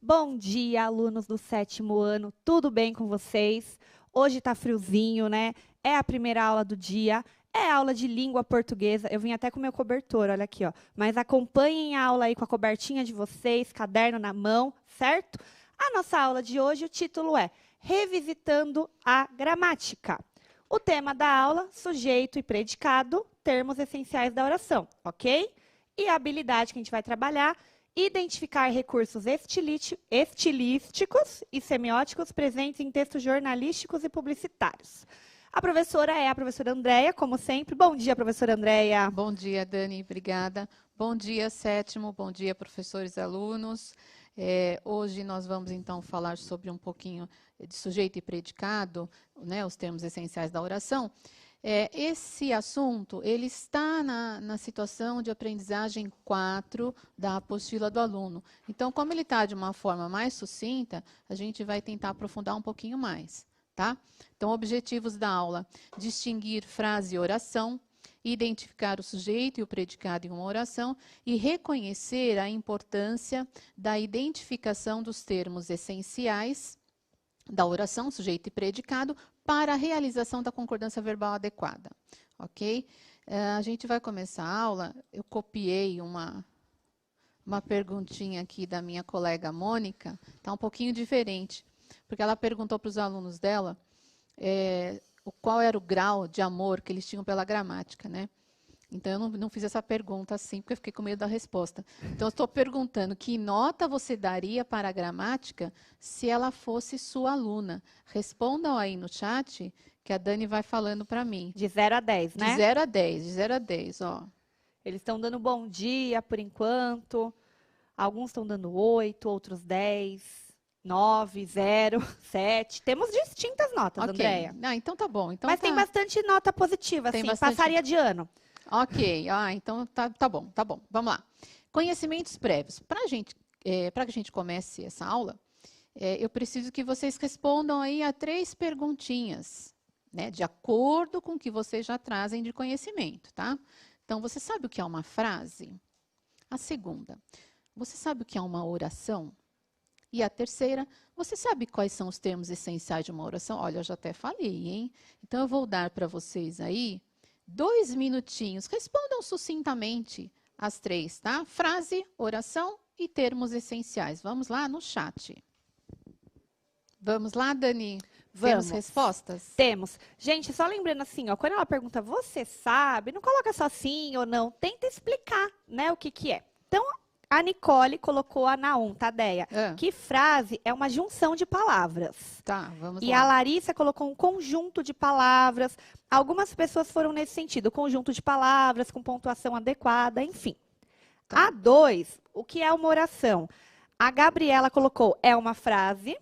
Bom dia, alunos do 7º ano, tudo bem com vocês? Hoje tá friozinho, né? É a primeira aula do dia, é aula de língua portuguesa. Eu vim até com meu cobertor, olha aqui, ó. Mas acompanhem a aula aí com a cobertinha de vocês, caderno na mão, certo? A nossa aula de hoje, o título é Revisitando a Gramática. O tema da aula, sujeito e predicado, termos essenciais da oração, ok? E a habilidade que a gente vai trabalhar, identificar recursos estilísticos e semióticos presentes em textos jornalísticos e publicitários. A professora é a professora Andréia, como sempre. Bom dia, professora Andréia. Bom dia, Dani, obrigada. Bom dia, 7º, bom dia, professores e alunos. Hoje nós vamos, então, falar sobre um pouquinho de sujeito e predicado, né, os termos essenciais da oração. Esse assunto, ele está na situação de aprendizagem 4 da apostila do aluno. Então, como ele está de uma forma mais sucinta, a gente vai tentar aprofundar um pouquinho mais, tá? Então, objetivos da aula: distinguir frase e oração, identificar o sujeito e o predicado em uma oração e reconhecer a importância da identificação dos termos essenciais da oração, sujeito e predicado, para a realização da concordância verbal adequada, ok? A gente vai começar a aula. Eu copiei uma perguntinha aqui da minha colega Mônica, está um pouquinho diferente, porque ela perguntou para os alunos dela qual era o grau de amor que eles tinham pela gramática, né? Então, eu não fiz essa pergunta assim, porque eu fiquei com medo da resposta. Então, eu estou perguntando que nota você daria para a gramática se ela fosse sua aluna. Respondam aí no chat, que a Dani vai falando para mim. De 0 a 10, né? De 0 a 10, de 0 a 10, ó. Eles estão dando bom dia, por enquanto. Alguns estão dando 8, outros 10, 9, 0, 7. Temos distintas notas, Ok. Andréia. Então tá bom. Então Mas tem bastante nota positiva, Tem assim, bastante. passaria de ano. Ok, então tá bom, tá bom. Vamos lá. Conhecimentos prévios. Para que a gente comece essa aula, eu preciso que vocês respondam aí a 3 perguntinhas, né? De acordo com o que vocês já trazem de conhecimento, tá? Então, você sabe o que é uma frase? A segunda, você sabe o que é uma oração? E a terceira, você sabe quais são os termos essenciais de uma oração? Olha, eu já até falei, hein? Então, eu vou dar para vocês aí 2 minutinhos. Respondam sucintamente as 3, tá? Frase, oração e termos essenciais. Vamos lá no chat. Vamos lá, Dani? Vamos. Temos respostas? Temos. Gente, só lembrando assim, ó, quando ela pergunta, você sabe? Não coloca só sim ou não. Tenta explicar, né, o que é. Então, a Nicole colocou a Naum, Tadeia, que frase é uma junção de palavras. Tá, vamos lá. E a Larissa colocou um conjunto de palavras. Algumas pessoas foram nesse sentido, conjunto de palavras com pontuação adequada, enfim. Tá. A 2, o que é uma oração? A Gabriela colocou, é uma frase.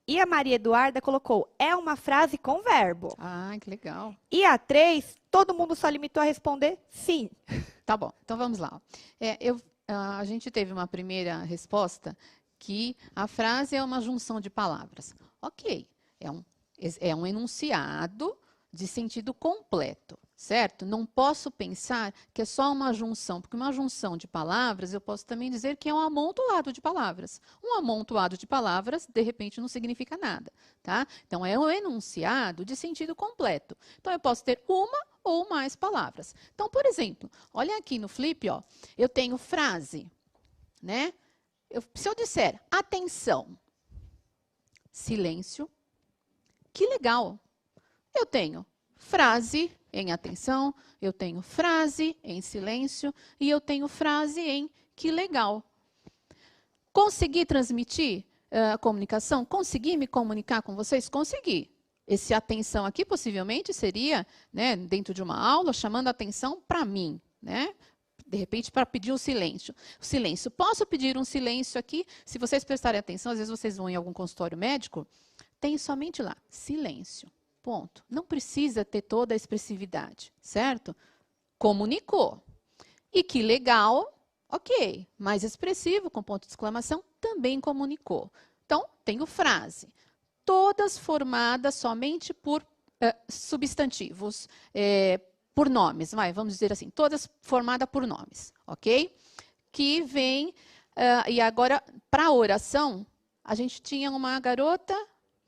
E a Maria Eduarda colocou, é uma frase com verbo. Ah, que legal. E a 3, todo mundo só limitou a responder sim. Tá bom, então vamos lá. A gente teve uma primeira resposta que a frase é uma junção de palavras. Ok, é um enunciado de sentido completo, certo? Não posso pensar que é só uma junção, porque uma junção de palavras, eu posso também dizer que é um amontoado de palavras. Um amontoado de palavras, de repente, não significa nada, tá? Então, é um enunciado de sentido completo. Então, eu posso ter uma ou mais palavras. Então, por exemplo, olha aqui no flip, ó, eu tenho frase, né? Se eu disser atenção, silêncio, que legal. Eu tenho frase em atenção, eu tenho frase em silêncio e eu tenho frase em que legal. Consegui transmitir a comunicação? Consegui me comunicar com vocês? Consegui. Esse atenção aqui possivelmente seria, né, dentro de uma aula, chamando a atenção para mim, né? De repente, para pedir o silêncio. O silêncio. Posso pedir um silêncio aqui? Se vocês prestarem atenção, às vezes vocês vão em algum consultório médico, tem somente lá, silêncio. Ponto. Não precisa ter toda a expressividade, certo? Comunicou. E que legal, ok. Mais expressivo, com ponto de exclamação, também comunicou. Então, tenho frase. Todas formadas somente por substantivos, por nomes, vamos dizer assim, todas formadas por nomes, ok? Que vem, e agora, para a oração, A gente tinha uma garota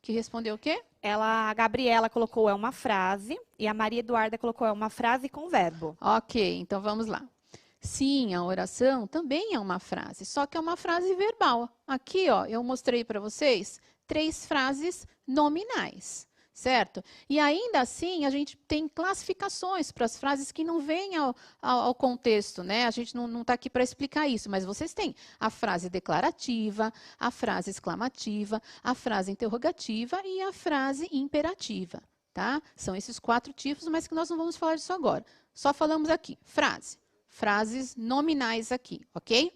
que respondeu o quê? A Gabriela colocou é uma frase e a Maria Eduarda colocou é uma frase com verbo. Ok, então vamos lá. Sim, a oração também é uma frase, só que é uma frase verbal. Aqui, ó, eu mostrei para vocês 3 frases nominais, certo? E ainda assim, a gente tem classificações para as frases que não vêm ao contexto, né? A gente não está aqui para explicar isso, mas vocês têm a frase declarativa, a frase exclamativa, a frase interrogativa e a frase imperativa, tá? São esses 4 tipos, mas que nós não vamos falar disso agora. Só falamos aqui, frase. Frases nominais aqui, ok?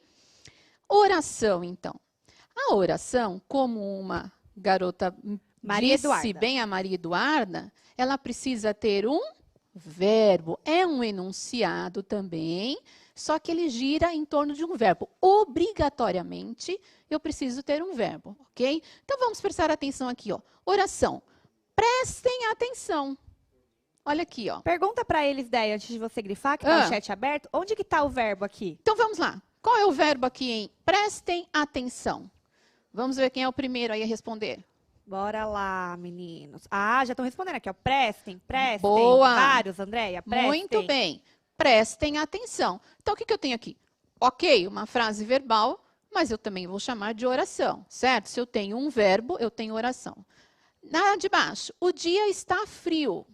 Oração, então. A oração, como uma garota disse bem a Maria Eduarda, ela precisa ter um verbo. É um enunciado também, só que ele gira em torno de um verbo. Obrigatoriamente, eu preciso ter um verbo, ok? Então, vamos prestar atenção aqui, ó. Oração. Prestem atenção. Olha aqui, ó. Pergunta para eles, Déia, antes de você grifar, que tá o chat aberto, onde que tá o verbo aqui? Então, vamos lá. Qual é o verbo aqui, hein? Prestem atenção. Vamos ver quem é o primeiro aí a responder. Bora lá, meninos. Ah, já estão respondendo aqui, ó. Prestem. Boa. Vários, Andréia, prestem. Muito bem. Prestem atenção. Então, o que eu tenho aqui? Ok, uma frase verbal, mas eu também vou chamar de oração, certo? Se eu tenho um verbo, eu tenho oração. Na de baixo, o dia está frio.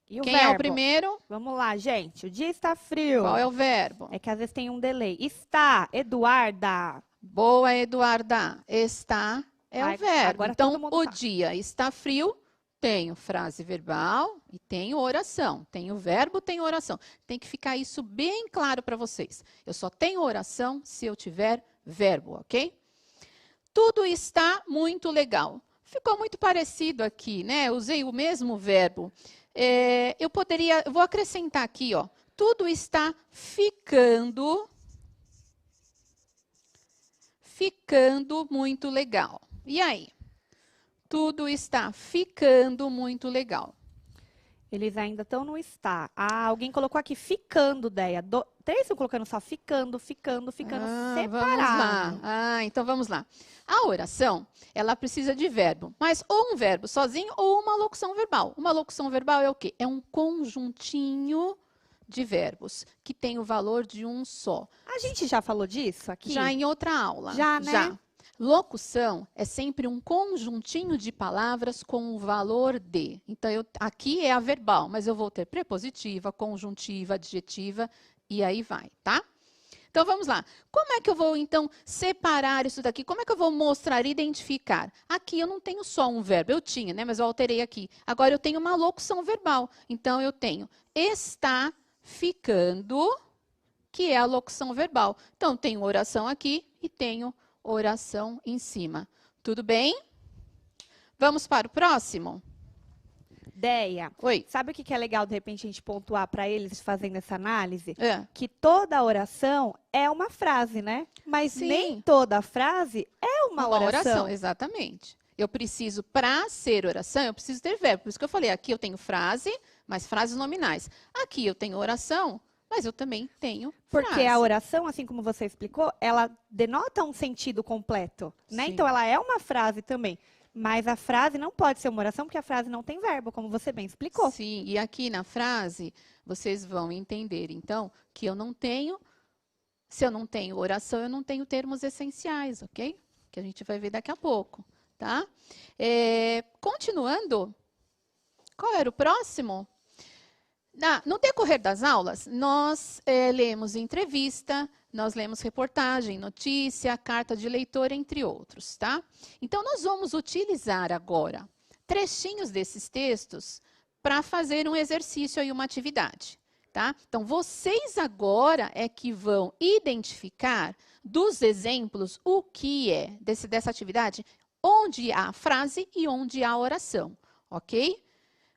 E o Quem verbo? é o primeiro? Vamos lá, gente. O dia está frio. Qual é o verbo? É que às vezes tem um delay. Está, Eduarda. Boa, Eduarda. Está é o verbo. Agora então, o tá. dia está frio, tenho frase verbal e tenho oração. Tenho verbo, tenho oração. Tem que ficar isso bem claro para vocês. Eu só tenho oração se eu tiver verbo, ok? Tudo está muito legal. Ficou muito parecido aqui, né? Usei o mesmo verbo. Eu vou acrescentar aqui, ó. Tudo está ficando muito legal. E aí? Tudo está ficando muito legal. Eles ainda estão no está. Ah, alguém colocou aqui ficando, Déia. 3 estão colocando só ficando separado. Vamos lá. Então vamos lá. A oração, ela precisa de verbo, mas ou um verbo sozinho ou uma locução verbal. Uma locução verbal é o quê? É um conjuntinho de verbos que tem o valor de um só. A gente já falou disso aqui? Já em outra aula. Já, né? Já. Locução é sempre um conjuntinho de palavras com o valor de. Então, aqui é a verbal, mas eu vou ter prepositiva, conjuntiva, adjetiva e aí vai, tá? Então, vamos lá. Como é que eu vou, então, separar isso daqui? Como é que eu vou mostrar, identificar? Aqui eu não tenho só um verbo. Eu tinha, né? Mas eu alterei aqui. Agora, eu tenho uma locução verbal. Então, eu tenho está ficando, que é a locução verbal. Então, tenho oração aqui e tenho oração em cima. Tudo bem? Vamos para o próximo? Déia, Oi. Sabe o que é legal, de repente, a gente pontuar para eles fazendo essa análise? É. Que toda oração é uma frase, né? Mas Sim. nem toda frase é uma oração. Exatamente. Eu preciso, para ser oração, eu preciso ter verbo. Por isso que eu falei, aqui eu tenho frase, mas frases nominais. Aqui eu tenho oração, mas eu também tenho frase. Porque a oração, assim como você explicou, ela denota um sentido completo, né? Sim. Então, ela é uma frase também. Mas a frase não pode ser uma oração, porque a frase não tem verbo, como você bem explicou. Sim, e aqui na frase, vocês vão entender, então, que se eu não tenho oração, eu não tenho termos essenciais, ok? Que a gente vai ver daqui a pouco, tá? Continuando, qual era o próximo? No decorrer das aulas, nós lemos entrevista, nós lemos reportagem, notícia, carta de leitor, entre outros, tá? Então, nós vamos utilizar agora trechinhos desses textos para fazer um exercício e uma atividade, tá? Então, vocês agora é que vão identificar dos exemplos o que é dessa atividade, onde há a frase e onde há a oração, ok?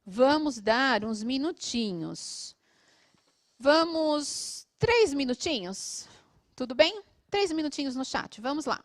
Vamos dar uns minutinhos. 3 minutinhos? Tudo bem? 3 minutinhos no chat. Vamos lá.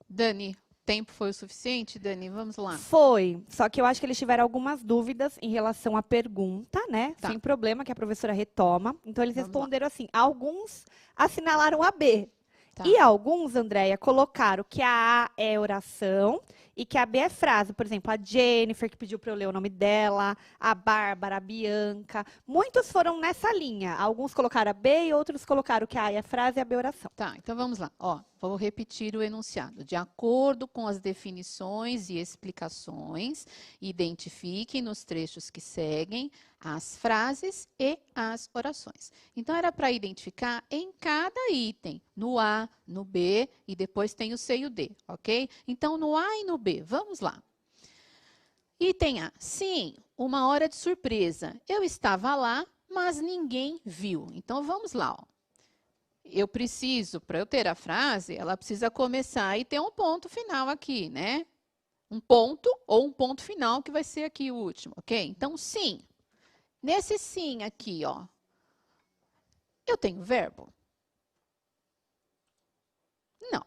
Dani, tempo foi o suficiente, Dani? Vamos lá. Foi. Só que eu acho que eles tiveram algumas dúvidas em relação à pergunta, né? Tá. Sem problema, que a professora retoma. Então, eles Vamos responderam assim. Alguns assinalaram a B. Tá. E alguns, Andréia, colocaram que a A é oração e que a B é frase. Por exemplo, a Jennifer, que pediu para eu ler o nome dela, a Bárbara, a Bianca. Muitos foram nessa linha. Alguns colocaram a B e outros colocaram que a A é frase e a B é oração. Tá, então vamos lá. Ó, vou repetir o enunciado. De acordo com as definições e explicações, identifique nos trechos que seguem as frases e as orações. Então, era para identificar em cada item, no A, no B, e depois tem o C e o D, ok? Então, no A e no B, vamos lá. Item A. Sim, uma hora de surpresa. Eu estava lá, mas ninguém viu. Então, vamos lá, ó. Eu preciso, para eu ter a frase, ela precisa começar e ter um ponto final aqui, né? Um ponto ou um ponto final que vai ser aqui o último, ok? Então, sim. Nesse sim aqui, ó, eu tenho verbo? Não.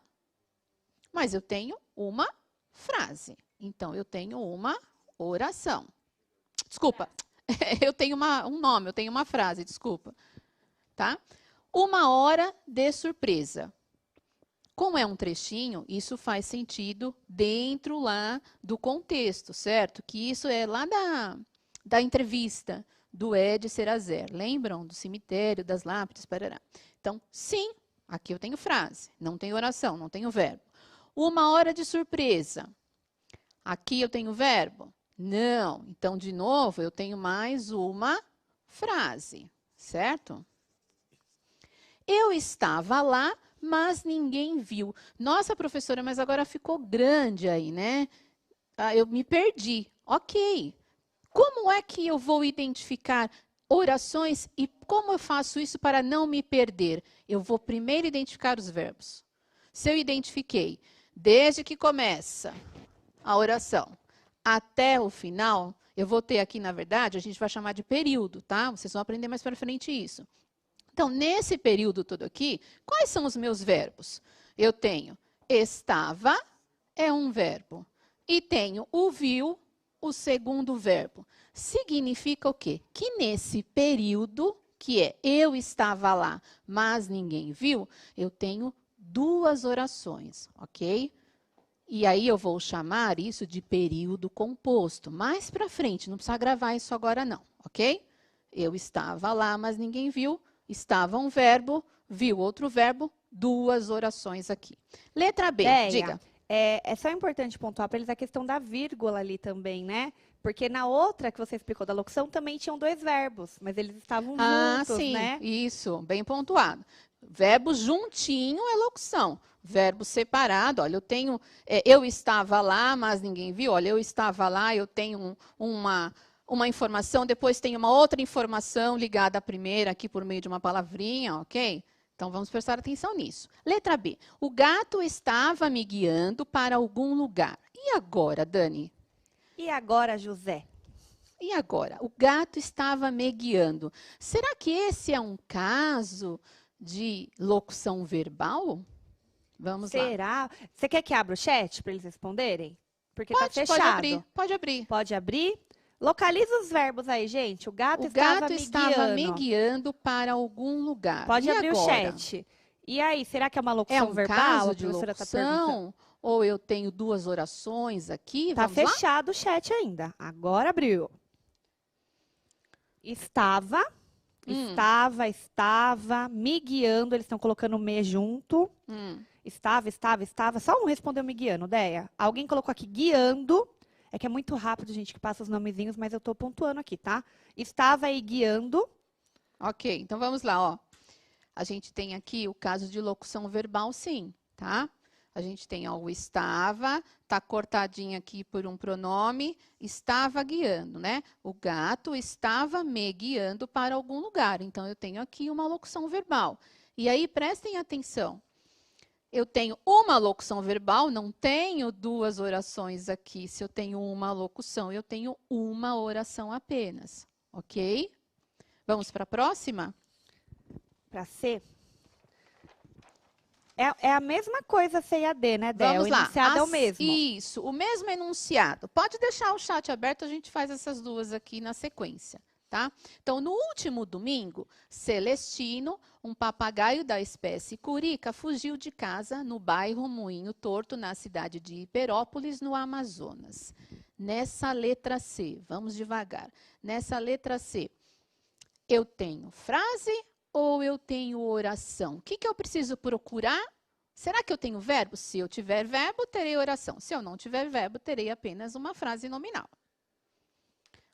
Mas eu tenho uma frase. Então, eu tenho uma oração. Desculpa. Eu tenho um nome, eu tenho uma frase, desculpa. Tá? Uma hora de surpresa. Como é um trechinho, isso faz sentido dentro lá do contexto, certo? Que isso é lá da entrevista do Ed Serazer. Lembram? Do cemitério, das lápides, parará. Então, sim, aqui eu tenho frase. Não tenho oração, não tenho verbo. Uma hora de surpresa. Aqui eu tenho verbo? Não. Então, de novo, eu tenho mais uma frase, certo? Eu estava lá, mas ninguém viu. Nossa, professora, mas agora ficou grande aí, né? Eu me perdi. Ok. Como é que eu vou identificar orações e como eu faço isso para não me perder? Eu vou primeiro identificar os verbos. Se eu identifiquei, desde que começa a oração até o final, eu vou ter aqui, na verdade, a gente vai chamar de período, tá? Vocês vão aprender mais para frente isso. Então, nesse período todo aqui, quais são os meus verbos? Eu tenho estava, é um verbo. E tenho o viu, o segundo verbo. Significa o quê? Que nesse período, que é eu estava lá, mas ninguém viu, eu tenho duas orações, ok? E aí eu vou chamar isso de período composto. Mais para frente, não precisa gravar isso agora não, ok? Eu estava lá, mas ninguém viu. Estava um verbo, viu outro verbo, duas orações aqui. Letra B, diga. É só importante pontuar para eles a questão da vírgula ali também, né? Porque na outra que você explicou da locução também tinham dois verbos, mas eles estavam juntos, sim, né? Isso, bem pontuado. Verbo juntinho é locução. Verbo separado, olha, eu tenho, eu estava lá, mas ninguém viu. Olha, eu estava lá, eu tenho uma informação, depois tem uma outra informação ligada à primeira aqui por meio de uma palavrinha, ok? Então, vamos prestar atenção nisso. Letra B. O gato estava me guiando para algum lugar. E agora, Dani? E agora, José? E agora? O gato estava me guiando. Será que esse é um caso de locução verbal? Vamos lá. Será? Você quer que abra o chat para eles responderem? Porque está fechado. Pode abrir, pode abrir. Pode abrir? Localiza os verbos aí, gente. O gato estava me guiando para algum lugar. Pode e abrir agora? o chat. E aí, será que é uma locução verbal? Caso de locução? Ou eu tenho duas orações aqui? Tá Vamos fechado o chat ainda. Agora abriu. Estava, me guiando. Eles estão colocando o me junto. Estava. Só um respondeu me guiando, Deia. Alguém colocou aqui guiando. É que é muito rápido, gente, que passa os nomezinhos, mas eu estou pontuando aqui, tá? Estava aí guiando. Ok, então vamos lá, ó. A gente tem aqui o caso de locução verbal, sim, tá? A gente tem, ó, o estava, tá cortadinho aqui por um pronome, estava guiando, né? O gato estava me guiando para algum lugar. Então, eu tenho aqui uma locução verbal. E aí, prestem atenção. Eu tenho uma locução verbal, não tenho duas orações aqui. Se eu tenho uma locução, eu tenho uma oração apenas, ok? Vamos para a próxima? Para C. É a mesma coisa C e a D, né, Dé? Vamos o lá. enunciado é o mesmo. Isso, o mesmo enunciado. Pode deixar o chat aberto, a gente faz essas duas aqui na sequência, tá? Então, no último domingo, Celestino, um papagaio da espécie curica, fugiu de casa no bairro Moinho Torto, na cidade de Hiperópolis, no Amazonas. Nessa letra C, vamos devagar. Nessa letra C, eu tenho frase ou eu tenho oração? O que eu preciso procurar? Será que eu tenho verbo? Se eu tiver verbo, terei oração. Se eu não tiver verbo, terei apenas uma frase nominal.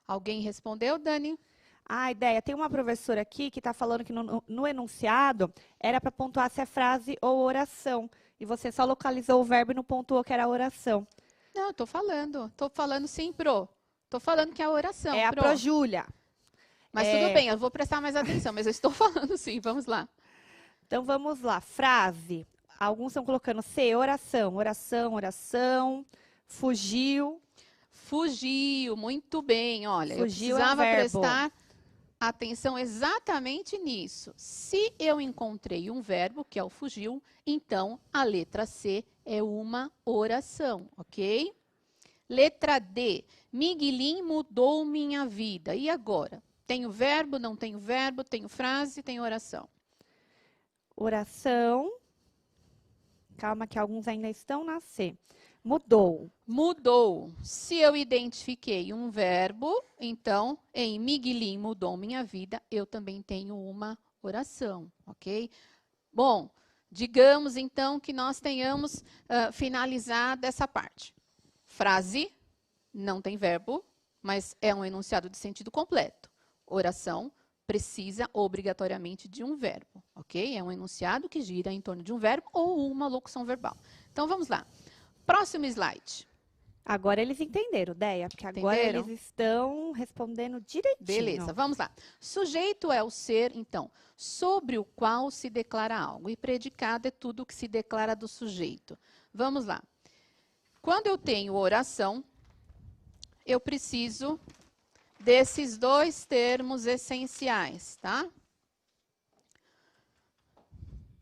Alguém respondeu, Dani? Ah, ideia. Tem uma professora aqui que está falando que no enunciado era para pontuar se é frase ou oração. E você só localizou o verbo e não pontuou que era oração. Não, eu tô falando sim, Pro. Tô falando que é a oração, É a Pro. Projúlia. Mas tudo bem, eu vou prestar mais atenção, mas eu estou falando sim, vamos lá. Então, vamos lá. Frase. Alguns estão colocando C, oração, oração, oração. Fugiu. Fugiu, muito bem. Olha, Fugiu eu é um precisava verbo. prestar atenção exatamente nisso. Se eu encontrei um verbo, que é o fugiu, então a letra C é uma oração, ok? Letra D. Miguelim mudou minha vida. E agora? Tenho verbo, não tenho verbo, tenho frase, tenho oração. Oração. Calma que alguns ainda estão na C. Mudou. Mudou. Se eu identifiquei um verbo, então, em Miguelim mudou minha vida, eu também tenho uma oração, ok? Bom, digamos então que nós tenhamos finalizado essa parte. Frase, não tem verbo, mas é um enunciado de sentido completo. Oração precisa obrigatoriamente de um verbo, ok? É um enunciado que gira em torno de um verbo ou uma locução verbal. Então, vamos lá. Próximo slide. Agora eles entenderam, Deia, porque agora Entenderam? eles estão respondendo direitinho. Beleza, vamos lá. Sujeito é o ser, então, sobre o qual se declara algo. E predicado é tudo que se declara do sujeito. Vamos lá. Quando eu tenho oração, eu preciso desses dois termos essenciais, tá?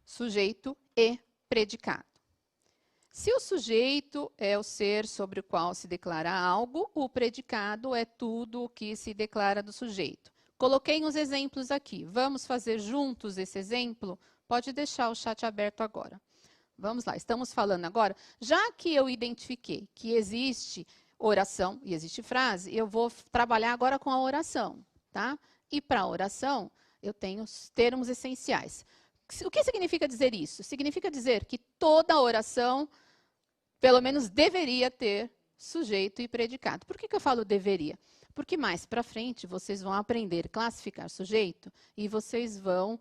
Sujeito e predicado. Se o sujeito é o ser sobre o qual se declara algo, o predicado é tudo o que se declara do sujeito. Coloquei uns exemplos aqui. Vamos fazer juntos esse exemplo? Pode deixar o chat aberto agora. Vamos lá, estamos falando agora. Já que eu identifiquei que existe oração e existe frase, eu vou trabalhar agora com a oração, tá? E para a oração, eu tenho os termos essenciais. O que significa dizer isso? Significa dizer que toda oração, pelo menos deveria ter sujeito e predicado. Por que eu falo deveria? Porque mais para frente vocês vão aprender a classificar sujeito e vocês vão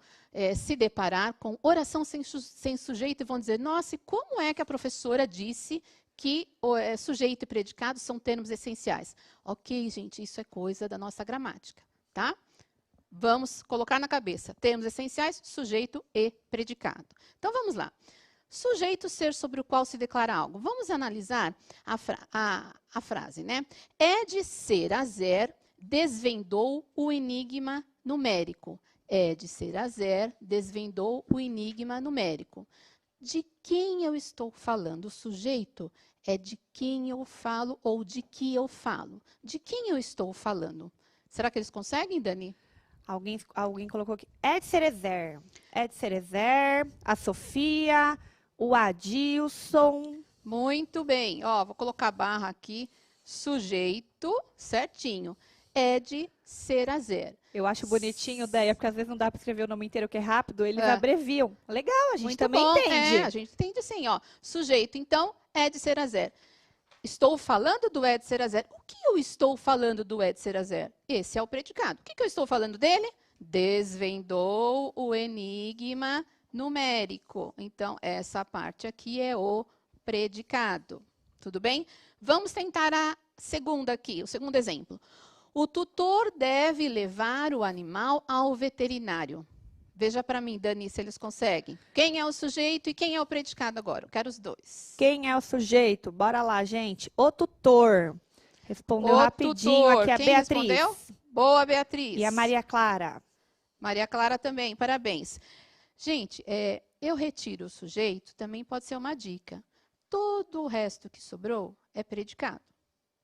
se deparar com oração sem sujeito e vão dizer, nossa, e como é que a professora disse que sujeito e predicado são termos essenciais? Ok, gente, isso é coisa da nossa gramática, tá? Vamos colocar na cabeça. Termos essenciais, sujeito e predicado. Então, vamos lá. Sujeito, ser sobre o qual se declara algo. Vamos analisar a frase, né? É de ser a zer, desvendou o enigma numérico. É de ser a zer, desvendou o enigma numérico. De quem eu estou falando? O sujeito é de quem eu falo ou de que eu falo. De quem eu estou falando? Será que eles conseguem, Dani? Alguém colocou aqui. É de Cerezer. É de Cerezer, a Sofia, o Adilson. Muito bem. Ó, vou colocar a barra aqui. Sujeito, certinho. É de ser a zer. Eu acho bonitinho, Deia, porque às vezes não dá para escrever o nome inteiro que é rápido, eles abreviam. Legal, a gente Muito também bom. entende. A gente entende sim, ó. Sujeito, então, é de ser a zer. Estou falando do é de ser a zer. O que eu estou falando do é de ser a zer? Esse é o predicado. O que eu estou falando dele? Desvendou o enigma numérico. Então, essa parte aqui é o predicado. Tudo bem? Vamos tentar a segunda aqui, o segundo exemplo. O tutor deve levar o animal ao veterinário. Veja para mim, Dani, se eles conseguem. Quem é o sujeito e quem é o predicado agora? Eu quero os dois. Quem é o sujeito? Bora lá, gente. O tutor. Respondeu rapidinho tutor. aqui a Quem Beatriz. Respondeu? Boa, Beatriz. E a Maria Clara. Maria Clara também, parabéns. Gente, eu retiro o sujeito, também pode ser uma dica. Todo o resto que sobrou é predicado,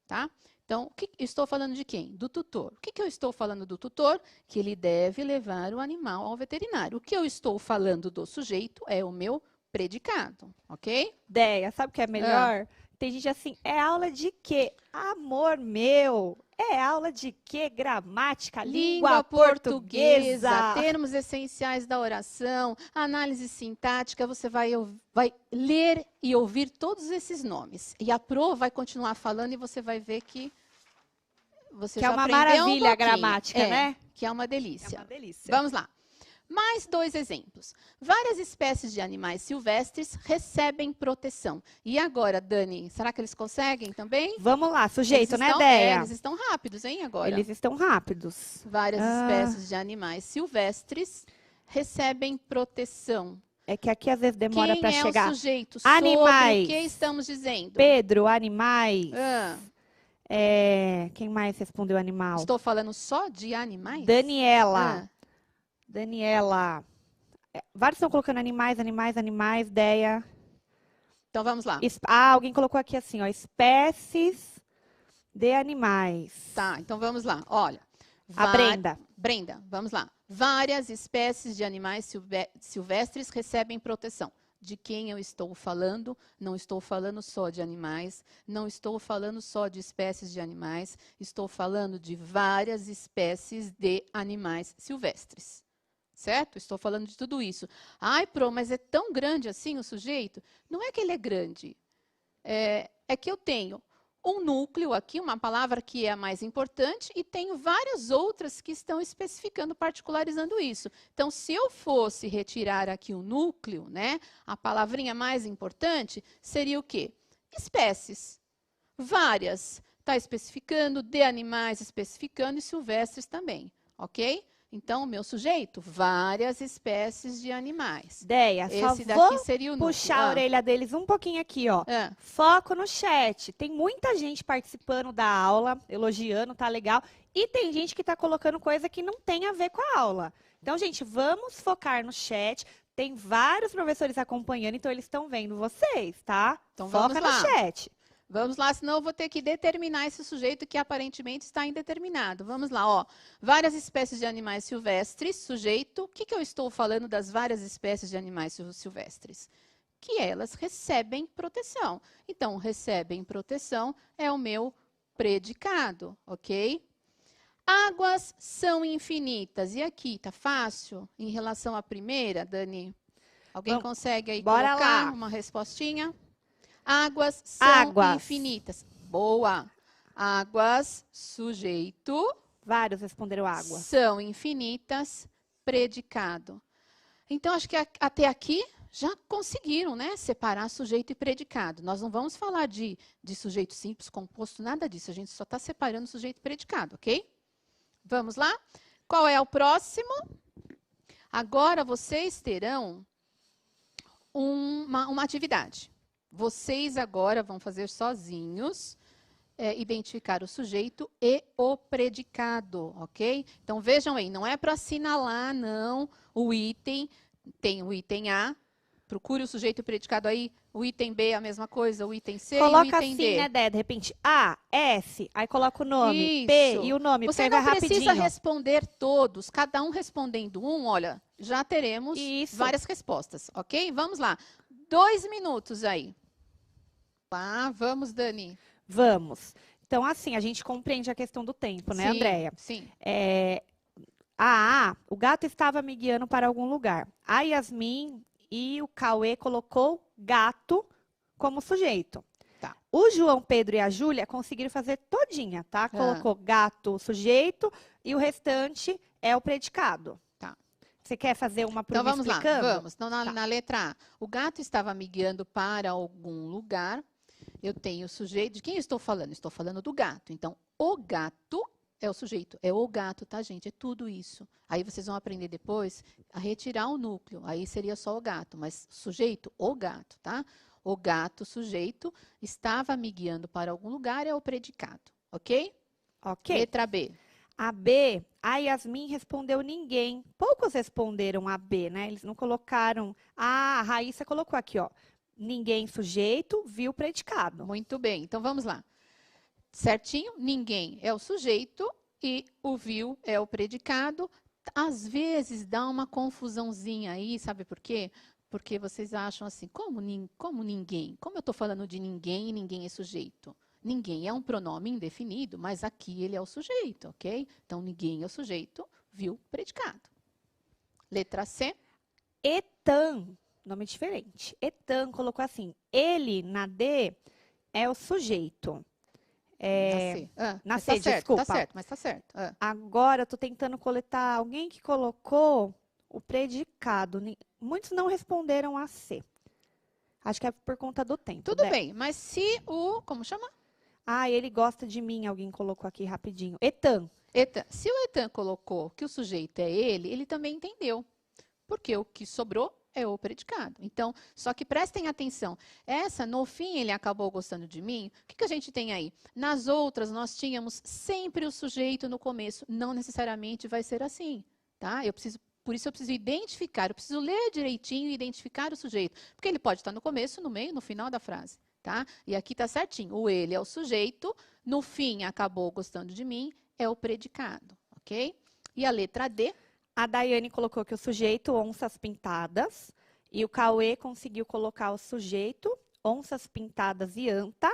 tá? Então, estou falando de quem? Do tutor. O que eu estou falando do tutor? Que ele deve levar o animal ao veterinário. O que eu estou falando do sujeito é o meu predicado, ok? Deia, sabe o que é melhor? Tem gente assim, é aula de quê? Amor meu, é aula de quê? Gramática, língua portuguesa. Termos essenciais da oração, análise sintática, você vai ler e ouvir todos esses nomes. E a Pro vai continuar falando e você vai ver que você Que já é uma aprendeu maravilha a pouquinho. gramática, né? Que é uma delícia. É uma delícia. Vamos lá. Mais 2 exemplos. Várias espécies de animais silvestres recebem proteção. E agora, Dani, será que eles conseguem também? Vamos lá, sujeito, né, Deia? Deia? Eles estão rápidos, hein, agora? Eles estão rápidos. Várias espécies de animais silvestres recebem proteção. É que aqui às vezes demora para Quem é chegar. o sujeito? Animais. Sobre o que estamos dizendo? Pedro, animais. Ah, Quem mais respondeu animal? estou falando só de animais? Daniela. Ah, Daniela. Vários estão colocando animais, Deia. então vamos lá. Alguém colocou aqui assim, ó, espécies de animais. Tá, então vamos lá. Olha. A Brenda. Brenda, vamos lá. Várias espécies de animais silvestres recebem proteção. De quem eu estou falando? Não estou falando só de animais, não estou falando só de espécies de animais, estou falando de várias espécies de animais silvestres. Certo? Estou falando de tudo isso. Ai, Pro, mas é tão grande assim o sujeito? Não é que ele é grande. É que eu tenho um núcleo aqui, uma palavra que é a mais importante, e tenho várias outras que estão especificando, particularizando isso. Então, se eu fosse retirar aqui o núcleo, né, a palavrinha mais importante seria o quê? Espécies. Várias. Está especificando, de animais especificando e silvestres também, ok? Então, o meu sujeito, várias espécies de animais. Deia, só Esse daqui seria o núcleo. puxar a orelha deles um pouquinho aqui, ó. Foco no chat. Tem muita gente participando da aula, elogiando, tá legal. E tem gente que tá colocando coisa que não tem a ver com a aula. Então, gente, vamos focar no chat. Tem vários professores acompanhando, então eles estão vendo vocês, tá? Então, foca no chat. Vamos lá, senão eu vou ter que determinar esse sujeito que aparentemente está indeterminado. Vamos lá, ó. Várias espécies de animais silvestres, sujeito. O que eu estou falando das várias espécies de animais silvestres? Que elas recebem proteção. Então, recebem proteção é o meu predicado, ok? Águas são infinitas. E aqui, tá fácil? Em relação à primeira, Dani? Alguém consegue aí colocar uma respostinha? Águas são infinitas. Boa. Águas, sujeito. Vários responderam água. São infinitas, predicado. Então, acho que até aqui já conseguiram, né, separar sujeito e predicado. Nós não vamos falar de sujeito simples, composto, nada disso. A gente só está separando sujeito e predicado, ok? Vamos lá? Qual é o próximo? Agora, vocês terão uma atividade. Vocês agora vão fazer sozinhos, identificar o sujeito e o predicado, ok? Então, vejam aí, não é para assinalar, não, o item. Tem o item A, procure o sujeito e o predicado aí, o item B a mesma coisa, o item C coloca e o item assim, D. Né, Dé? De repente, A, S, aí coloca o nome, Isso. P e o nome. Você não precisa responder todos, cada um respondendo um, olha, já teremos várias respostas, ok? Vamos lá, 2 minutos aí. Vamos, Dani. Vamos. Então, assim, a gente compreende a questão do tempo, né, Andréia? Sim. O gato estava me guiando para algum lugar. A Yasmin e o Cauê colocou gato como sujeito. Tá. O João Pedro e a Júlia conseguiram fazer todinha, tá? Colocou gato, sujeito, e o restante é o predicado. Tá. Você quer fazer uma então, vamos explicando? Lá, vamos. Então, na letra A, o gato estava me guiando para algum lugar. Eu tenho o sujeito. De quem eu estou falando? Estou falando do gato. Então, o gato é o sujeito. É o gato, tá, gente? É tudo isso. Aí vocês vão aprender depois a retirar o núcleo. Aí seria só o gato. Mas sujeito, o gato, tá? O gato, sujeito, estava me guiando para algum lugar, é o predicado. Ok? Ok. Letra B. A B, a Yasmin respondeu ninguém. Poucos responderam a B, né? Eles não colocaram. A Raíssa colocou aqui, ó. Ninguém sujeito, viu predicado. Muito bem. Então, vamos lá. Certinho? Ninguém é o sujeito e o viu é o predicado. Às vezes dá uma confusãozinha aí, sabe por quê? Porque vocês acham assim, como ninguém? Como eu estou falando de ninguém e ninguém é sujeito? Ninguém é um pronome indefinido, mas aqui ele é o sujeito, ok? Então, ninguém é o sujeito, viu, predicado. Letra C. Etan, nome diferente. Etan colocou assim, ele na D é o sujeito. Na C. Na Mas C, tá certo, desculpa. tá certo, mas tá certo. Agora eu tô tentando coletar alguém que colocou o predicado. Muitos não responderam a C. Acho que é por conta do tempo. Tudo bem, mas se o... Como chama? Ah, ele gosta de mim, alguém colocou aqui rapidinho. Etan. Etan. Se o Etan colocou que o sujeito é ele também entendeu. Porque o que sobrou é o predicado. Então, só que prestem atenção. Essa, no fim, ele acabou gostando de mim. O que a gente tem aí? Nas outras, nós tínhamos sempre o sujeito no começo. Não necessariamente vai ser assim, tá? Por isso eu preciso identificar, eu preciso ler direitinho e identificar o sujeito. Porque ele pode estar no começo, no meio, no final da frase, tá? E aqui está certinho. O ele é o sujeito, no fim acabou gostando de mim, é o predicado, ok? E a letra D? A Daiane colocou que o sujeito, onças pintadas. E o Cauê conseguiu colocar o sujeito, onças pintadas e anta.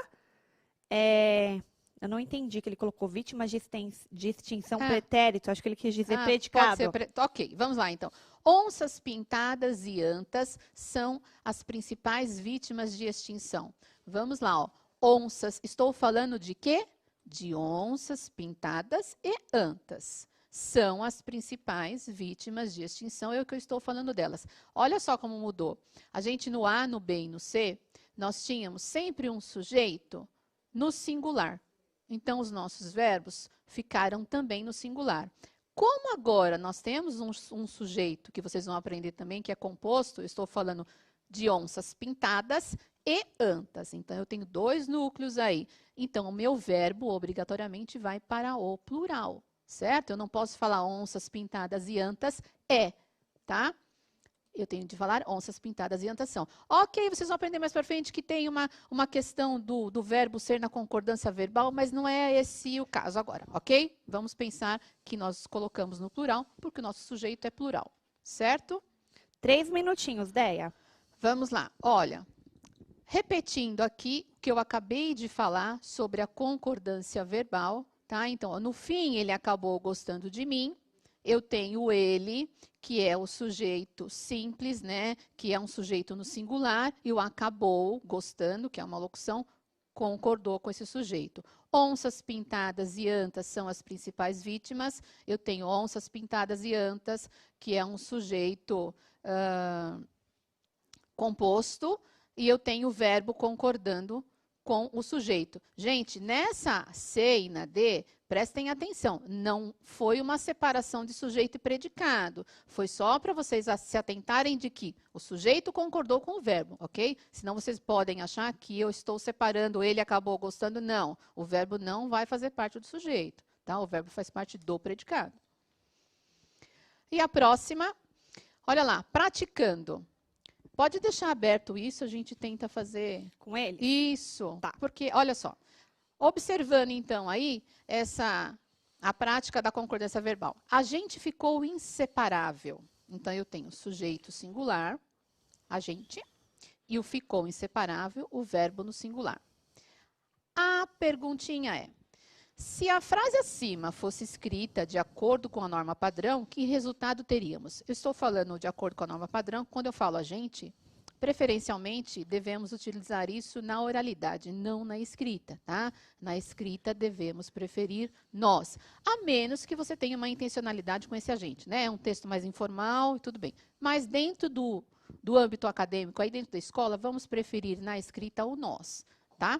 Eu não entendi que ele colocou vítimas de extinção pretérito. Acho que ele quis dizer predicado. Pode ser ok, vamos lá então. Onças pintadas e antas são as principais vítimas de extinção. Vamos lá, ó. Onças, estou falando de quê? De onças pintadas e antas. São as principais vítimas de extinção, é o que eu estou falando delas. Olha só como mudou. A gente no A, no B e no C, nós tínhamos sempre um sujeito no singular. Então, os nossos verbos ficaram também no singular. Como agora nós temos um sujeito, que vocês vão aprender também, que é composto, eu estou falando de onças pintadas e antas. Então, eu tenho dois núcleos aí. Então, o meu verbo obrigatoriamente vai para o plural. Certo? Eu não posso falar onças pintadas e antas tá? Eu tenho de falar onças pintadas e antas são. Ok, vocês vão aprender mais para frente que tem uma questão do verbo ser na concordância verbal, mas não é esse o caso agora, ok? Vamos pensar que nós colocamos no plural, porque o nosso sujeito é plural, certo? 3 minutinhos, Deia. Vamos lá, olha. Repetindo aqui o que eu acabei de falar sobre a concordância verbal, tá? Então, no fim, ele acabou gostando de mim. Eu tenho ele, que é o sujeito simples, né? Que é um sujeito no singular. E o acabou gostando, que é uma locução, concordou com esse sujeito. Onças pintadas e antas são as principais vítimas. Eu tenho onças pintadas e antas, que é um sujeito composto. E eu tenho o verbo concordando com o sujeito. Gente, nessa C e na D, prestem atenção, não foi uma separação de sujeito e predicado. Foi só para vocês se atentarem de que o sujeito concordou com o verbo, ok? Senão vocês podem achar que eu estou separando, ele acabou gostando. Não, o verbo não vai fazer parte do sujeito, tá? O verbo faz parte do predicado. E a próxima, olha lá, praticando. Pode deixar aberto isso, a gente tenta fazer... Com ele? Isso. Tá. Porque, olha só, observando então aí a prática da concordância verbal. A gente ficou inseparável. Então, eu tenho sujeito singular, a gente, e o ficou inseparável, o verbo no singular. A perguntinha é, se a frase acima fosse escrita de acordo com a norma padrão, que resultado teríamos? Eu estou falando de acordo com a norma padrão, quando eu falo a gente, preferencialmente devemos utilizar isso na oralidade, não na escrita, tá? Na escrita devemos preferir nós, a menos que você tenha uma intencionalidade com esse agente, né? É um texto mais informal e tudo bem. Mas dentro do âmbito acadêmico, aí dentro da escola, vamos preferir na escrita o nós, tá?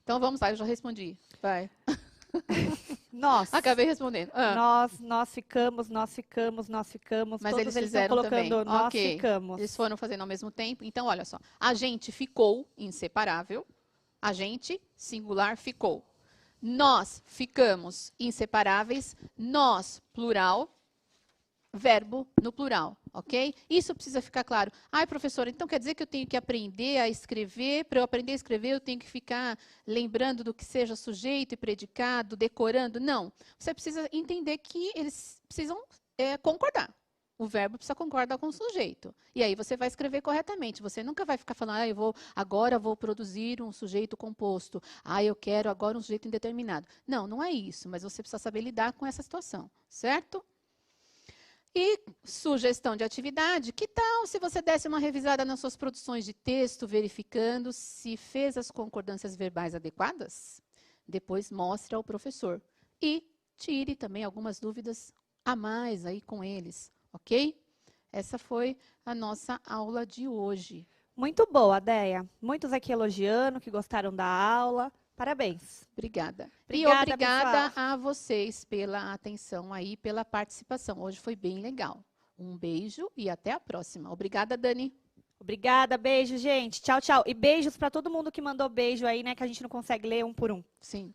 Então vamos lá, eu já respondi. Vai. Nós. Acabei respondendo. Nós ficamos. Mas Todos eles estão fizeram colocando também. nós Ok. ficamos. Eles foram fazendo ao mesmo tempo. Então, olha só. A gente ficou inseparável. A gente, singular, ficou. Nós ficamos inseparáveis. Nós, plural. verbo no plural, ok? Isso precisa ficar claro. Ai, professora, então quer dizer que eu tenho que aprender a escrever? Para eu aprender a escrever, eu tenho que ficar lembrando do que seja sujeito e predicado, decorando? Não. Você precisa entender que eles precisam concordar. O verbo precisa concordar com o sujeito. E aí você vai escrever corretamente. Você nunca vai ficar falando, agora vou produzir um sujeito composto. Eu quero agora um sujeito indeterminado. Não, não é isso. Mas você precisa saber lidar com essa situação, certo? E sugestão de atividade, que tal se você desse uma revisada nas suas produções de texto, verificando se fez as concordâncias verbais adequadas? Depois mostre ao professor. E tire também algumas dúvidas a mais aí com eles, ok? Essa foi a nossa aula de hoje. Muito boa, Déia. Muitos aqui elogiando, que gostaram da aula. Parabéns. Obrigada. Obrigada, E obrigada pessoal. a vocês pela atenção aí, pela participação. Hoje foi bem legal. Um beijo e até a próxima. Obrigada, Dani. Obrigada, beijo, gente. Tchau, tchau. E beijos para todo mundo que mandou beijo aí, né, que a gente não consegue ler um por um. Sim.